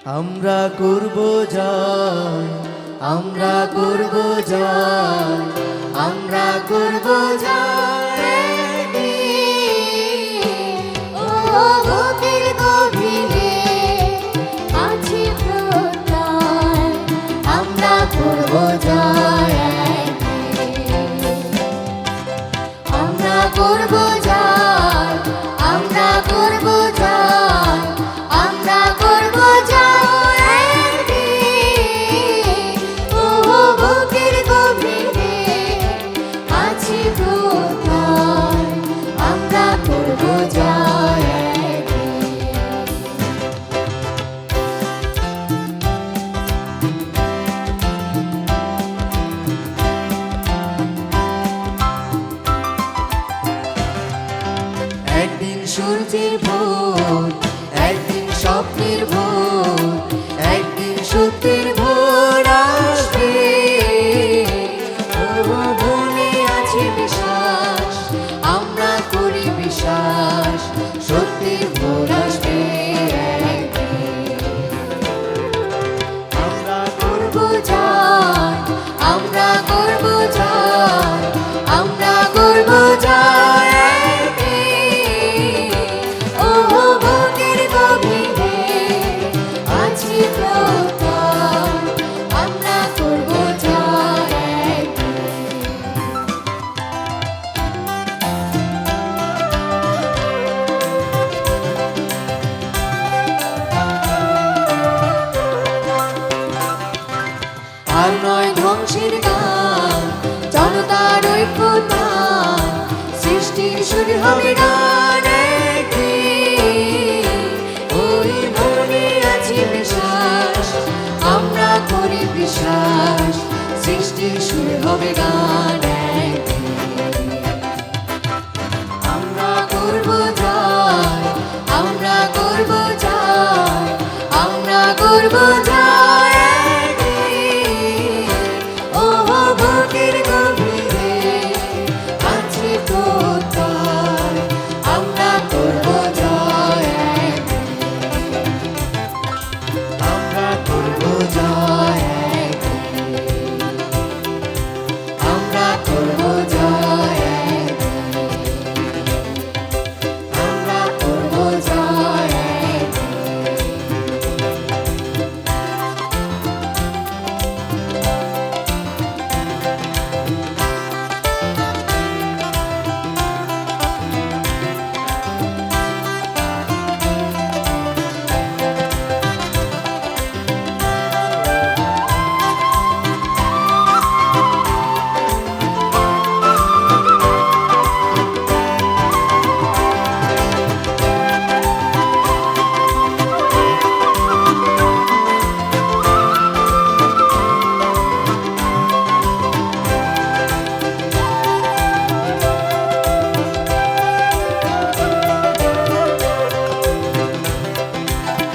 আমরা করব জয়, আমরা করব জয়, আমরা করব জয় একদিন। ও বুকের গভীরে আছে প্রত্যয়, আমরা করব জয় একদিন। আমরা করব জয়, আমরা করব জয়, আমরা করব জয় একদিন। ও বুকের গভীরে আছে প্রত্যয়, আমরা করব জয় একদিন। একদিন সূর্যের ভোর, একদিন স্বপ্নের ভোর, একদিন সত্যের ভোর আসবে। ও মনে আছে বিশ্বাস, আমরা করি বিশ্বাস, সত্যের ভোর আসবে একদিন। আমরা করব জয়, আমরা করব জয়, আমরা করব জয় একদিন। ও বুকের গভীরে আছে প্রত্যয়, আমরা করব জয় একদিন। আর নয় ধ্বংসের গান, জনতার ঐক্য গান, সৃষ্টির শুরু হবে গান একদিন। ওই মনে আছে বিশ্বাস, আমরা করি বিশ্বাস, সৃষ্টির শুরু হবে গান একদিন। আমরা করব জয়, আমরা করব জয়, আমরা করব জয়।